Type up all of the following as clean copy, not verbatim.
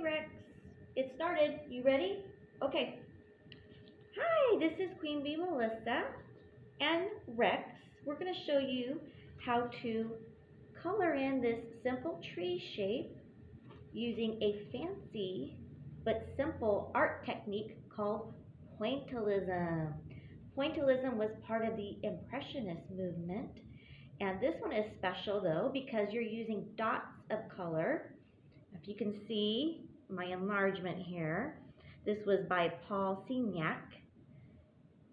Rex, it started. You ready? Okay. Hi, this is Queen Bee Melissa and Rex. We're going to show you how to color in this simple tree shape using a fancy but simple art technique called Pointillism. Pointillism was part of the Impressionist movement, and this one is special though because you're using dots of color. If you can see my enlargement here, this was by Paul Signac.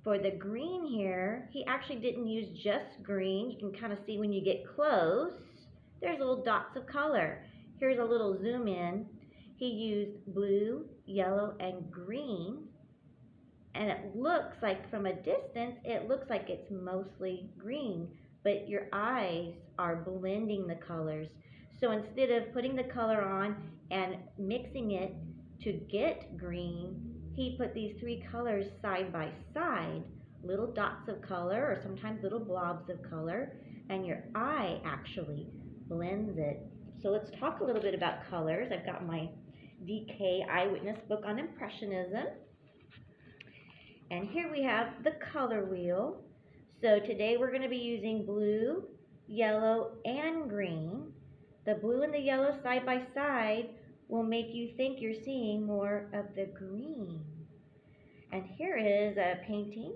For the green here, he actually didn't use just green. You can kind of see when you get close, there's little dots of color. Here's a little zoom in. He used blue, yellow, and green. And it looks like from a distance, it looks like it's mostly green, but your eyes are blending the colors. So instead of putting the color on and mixing it to get green, he put these three colors side by side, little dots of color or sometimes little blobs of color, and your eye actually blends it. So let's talk a little bit about colors. I've got my DK Eyewitness book on Impressionism. And here we have the color wheel. So today we're going to be using blue, yellow, and green. The blue and the yellow side by side will make you think you're seeing more of the green. And here is a painting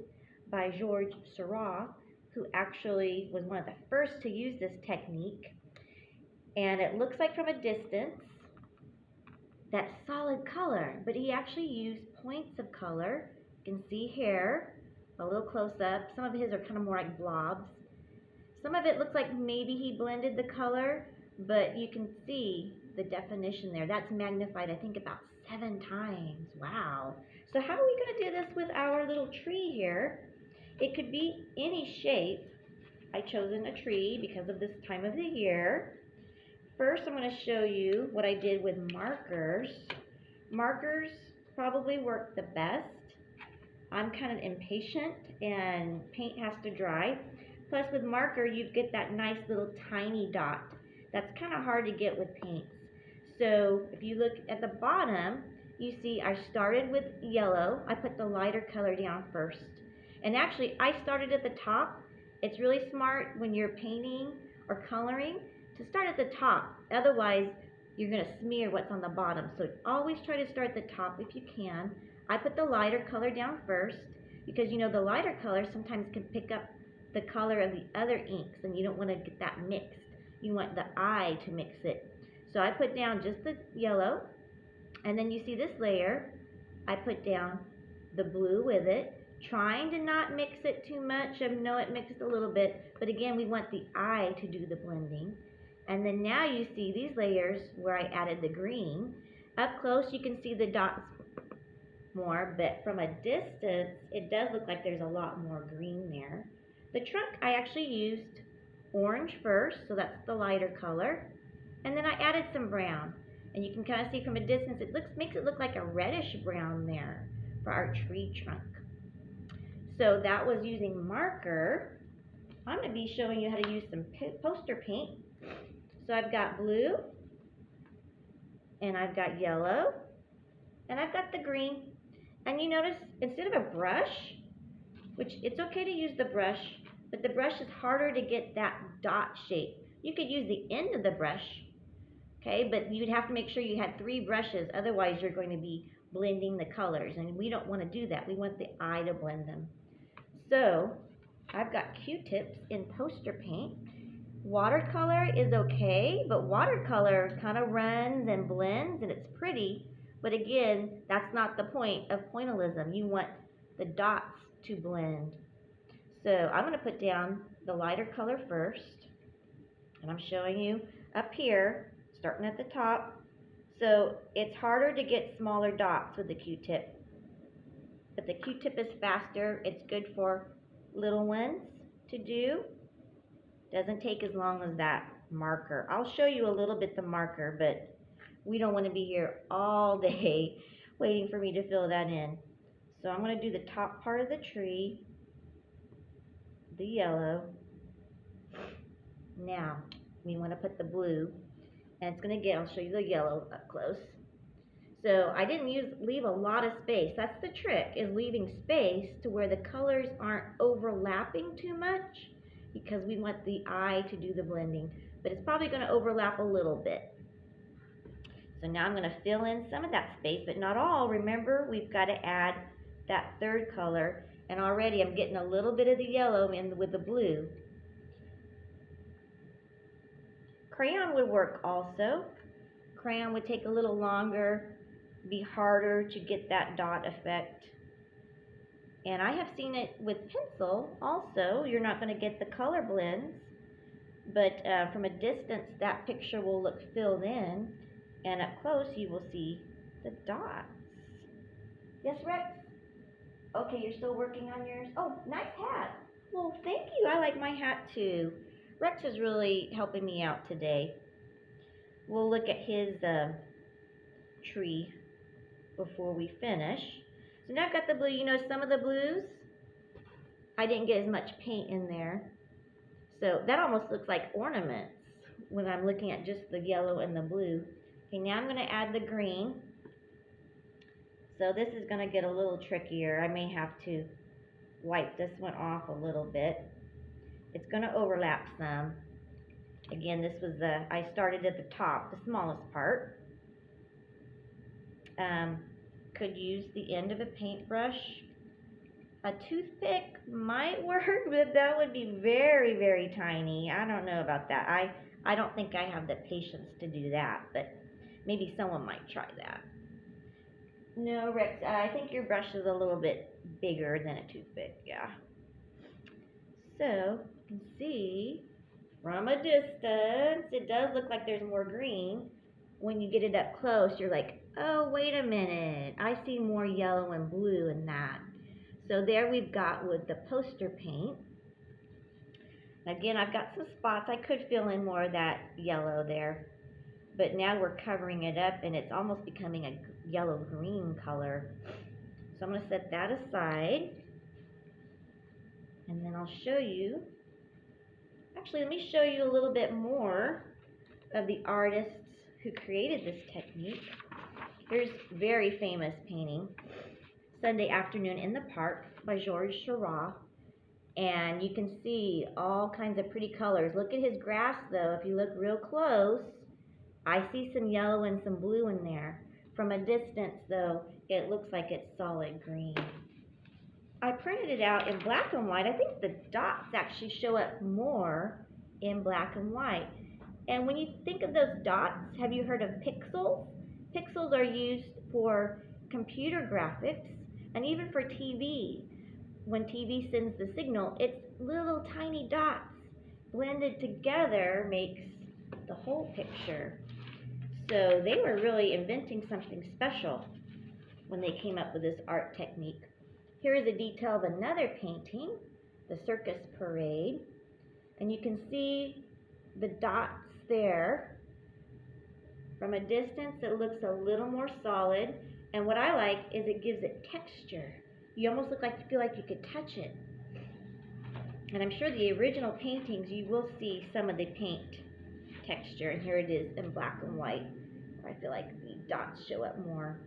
by Georges Seurat, who actually was one of the first to use this technique. And it looks like from a distance that solid color, but he actually used points of color. You can see here, a little close up. Some of his are kind of more like blobs. Some of it looks like maybe he blended the color, but you can see the definition there. That's magnified, I think, about 7 times. Wow. So how are we going to do this with our little tree here? It could be any shape. I've chosen a tree because of this time of the year. First, I'm going to show you what I did with markers. Markers probably work the best. I'm kind of impatient and paint has to dry. Plus with marker, you get that nice little tiny dot. That's kind of hard to get with paints. So if you look at the bottom, you see I started with yellow. I put the lighter color down first. And actually, I started at the top. It's really smart when you're painting or coloring to start at the top. Otherwise, you're going to smear what's on the bottom. So always try to start at the top if you can. I put the lighter color down first because you know the lighter color sometimes can pick up the color of the other inks and you don't want to get that mixed. You want the eye to mix it. So I put down just the yellow, and then you see this layer, I put down the blue with it, trying to not mix it too much. I know it mixed a little bit, but again, we want the eye to do the blending. And then now you see these layers where I added the green. Up close, you can see the dots more, but from a distance, it does look like there's a lot more green there. The trunk, I actually used orange first, so that's the lighter color, and then I added some brown, and you can kind of see from a distance, it makes it look like a reddish brown there for our tree trunk. So that was using marker. I'm going to be showing you how to use some poster paint. So I've got blue, and I've got yellow, and I've got the green. And you notice, instead of a brush, which it's okay to use the brush, but the brush is harder to get that dot shape. You could use the end of the brush, okay, but you'd have to make sure you had 3 brushes, otherwise you're going to be blending the colors, and we don't want to do that. We want the eye to blend them. So, I've got Q-tips in poster paint. Watercolor is okay, but watercolor kind of runs and blends, and it's pretty. But again, that's not the point of pointillism. You want the dots to blend. So I'm going to put down the lighter color first. And I'm showing you up here, starting at the top. So it's harder to get smaller dots with the Q-tip. But the Q-tip is faster. It's good for little ones to do. Doesn't take as long as that marker. I'll show you a little bit the marker, but we don't want to be here all day waiting for me to fill that in. So I'm going to do the top part of the tree, the yellow. Now, we want to put the blue, and it's going to get, I'll show you the yellow up close. So I didn't leave a lot of space. That's the trick, is leaving space to where the colors aren't overlapping too much, because we want the eye to do the blending. But it's probably going to overlap a little bit. So now I'm going to fill in some of that space, but not all. Remember, we've got to add that third color, and already I'm getting a little bit of the yellow in with the blue. Crayon would work also. Crayon would take a little longer, be harder to get that dot effect. And I have seen it with pencil also. You're not going to get the color blends, but from a distance that picture will look filled in, and up close you will see the dots. Yes, Rex? Okay, you're still working on yours? Oh, nice hat. Well, thank you. I like my hat too. Rex is really helping me out today. We'll look at his tree before we finish. So now I've got the blue. You know, some of the blues, I didn't get as much paint in there. So that almost looks like ornaments when I'm looking at just the yellow and the blue. Okay, now I'm going to add the green. So this is going to get a little trickier. I may have to wipe this one off a little bit. It's going to overlap some. Again, this was I started at the top, the smallest part. Could use the end of a paintbrush. A toothpick might work, but that would be very, very tiny. I don't know about that. I don't think I have the patience to do that, but maybe someone might try that. No, Rex, I think your brush is a little bit bigger than a toothpick, yeah. So, you can see from a distance, it does look like there's more green. When you get it up close, you're like, oh, wait a minute. I see more yellow and blue in that. So there we've got with the poster paint. Again, I've got some spots. I could fill in more of that yellow there. But now we're covering it up, and it's almost becoming a yellow-green color. So I'm going to set that aside. And then I'll show you. Actually, let me show you a little bit more of the artists who created this technique. Here's a very famous painting, Sunday Afternoon in the Park by Georges Seurat. And you can see all kinds of pretty colors. Look at his grass though. If you look real close, I see some yellow and some blue in there. From a distance though, it looks like it's solid green. I printed it out in black and white. I think the dots actually show up more in black and white. And when you think of those dots, have you heard of pixels? Pixels are used for computer graphics and even for TV. When TV sends the signal, it's little tiny dots blended together makes the whole picture. So they were really inventing something special when they came up with this art technique. Here is a detail of another painting, the Circus Parade, and you can see the dots there. From a distance it looks a little more solid, and what I like is it gives it texture. You almost feel like you could touch it. And I'm sure the original paintings you will see some of the paint texture, and here it is in black and white. I feel like the dots show up more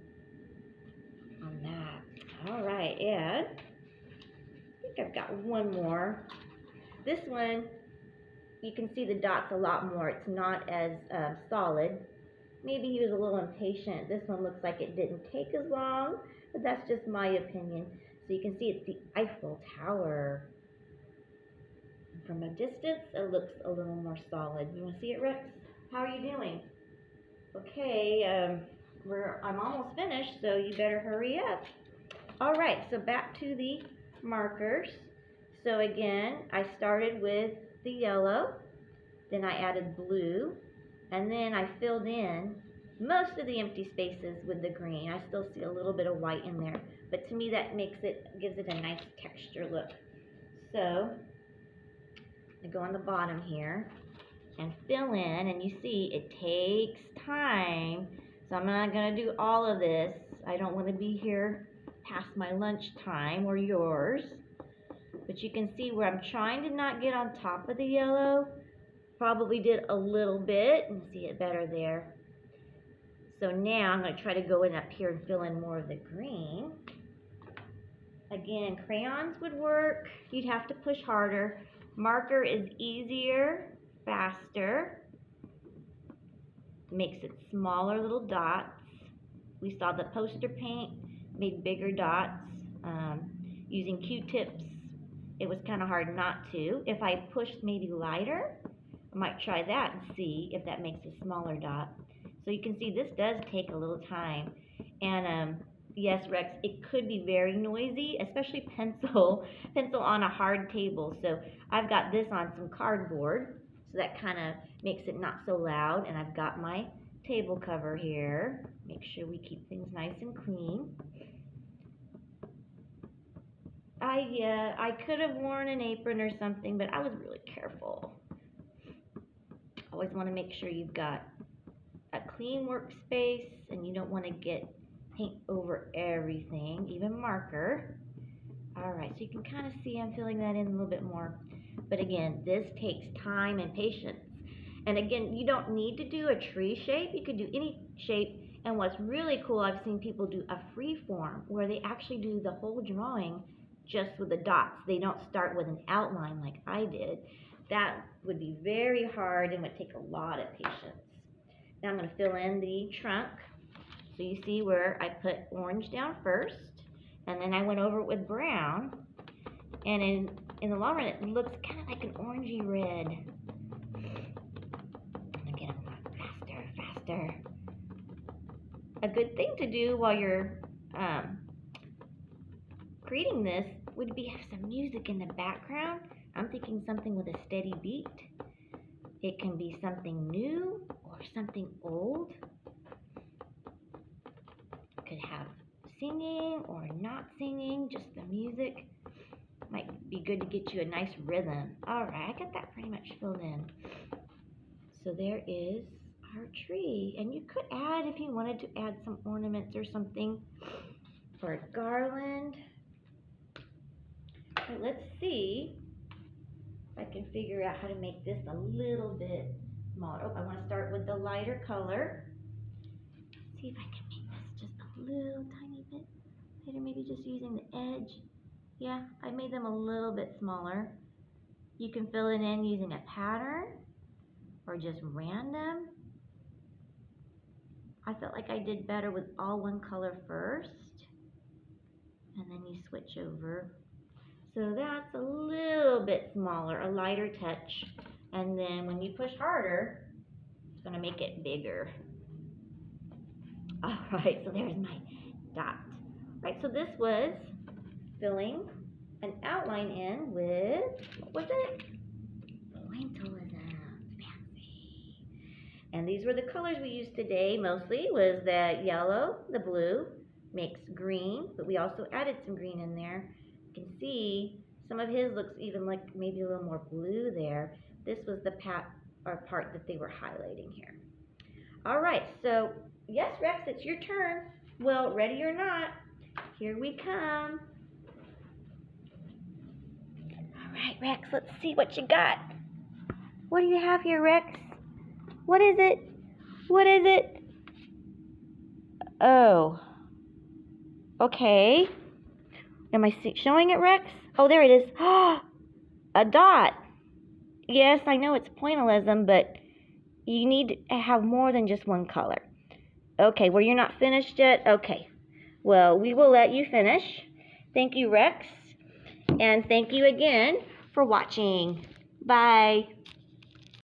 on that. Alright, and I think I've got one more. This one, you can see the dots a lot more. It's not as solid. Maybe he was a little impatient. This one looks like it didn't take as long, but that's just my opinion. So you can see it's the Eiffel Tower. From a distance, it looks a little more solid. You want to see it, Rex? How are you doing? Okay, I'm almost finished, so you better hurry up. Alright, so back to the markers. So again, I started with the yellow, then I added blue, and then I filled in most of the empty spaces with the green. I still see a little bit of white in there, but to me that gives it a nice texture look. So I go on the bottom here and fill in, and you see it takes time, so I'm not going to do all of this. I don't want to be here past my lunch time or yours, but you can see where I'm trying to not get on top of the yellow. Probably did a little bit, and see it better there. So now I'm going to try to go in up here and fill in more of the green. Again, crayons would work. You'd have to push harder. Marker is easier, faster. Makes it smaller little dots. We saw the poster paint made bigger dots. Using Q-tips, it was kind of hard not to. If I pushed maybe lighter, I might try that and see if that makes a smaller dot. So you can see this does take a little time. And yes, Rex, it could be very noisy, especially pencil on a hard table. So I've got this on some cardboard, so that kind of makes it not so loud. And I've got my table cover here. Make sure we keep things nice and clean. I could have worn an apron or something, but I was really careful. Always want to make sure you've got a clean workspace and you don't want to get paint over everything, even marker. Alright, so you can kind of see I'm filling that in a little bit more. But again, this takes time and patience. And again, you don't need to do a tree shape. You could do any shape. And what's really cool, I've seen people do a free form where they actually do the whole drawing just with the dots. They don't start with an outline like I did. That would be very hard and would take a lot of patience. Now I'm going to fill in the trunk. So you see where I put orange down first, and then I went over it with brown. And in the long run, it looks kind of like an orangey red. And again, I'm going faster. A good thing to do while you're creating this would be have some music in the background. I'm thinking something with a steady beat. It can be something new or something old. Could have singing or not singing, just the music. Might be good to get you a nice rhythm. Alright, I got that pretty much filled in. So there is our tree. And you could add, if you wanted to add some ornaments or something for a garland. But let's see if I can figure out how to make this a little bit smaller. Oh, I want to start with the lighter color. See if I can make this just a little tiny bit lighter, maybe just using the edge. Yeah, I made them a little bit smaller. You can fill it in using a pattern or just random. I felt like I did better with all one color first, and then you switch over. So that's a little bit smaller, a lighter touch. And then when you push harder, it's going to make it bigger. All right, so there's my dot. Right, so this was filling an outline in with, what was it? Pointillism. Fancy. And these were the colors we used today mostly, was the yellow, the blue, makes green, but we also added some green in there. You can see some of his looks even like maybe a little more blue there. This was the part that they were highlighting here. All right, so yes, Rex, it's your turn. Well, ready or not, here we come. All right, Rex, let's see what you got. What do you have here, Rex? What is it? What is it? Oh. Okay. Am I showing it, Rex? Oh, there it is. A dot. Yes, I know it's pointillism, but you need to have more than just one color. Okay, well, you're not finished yet? Okay. Well, we will let you finish. Thank you, Rex. And thank you again for watching. Bye.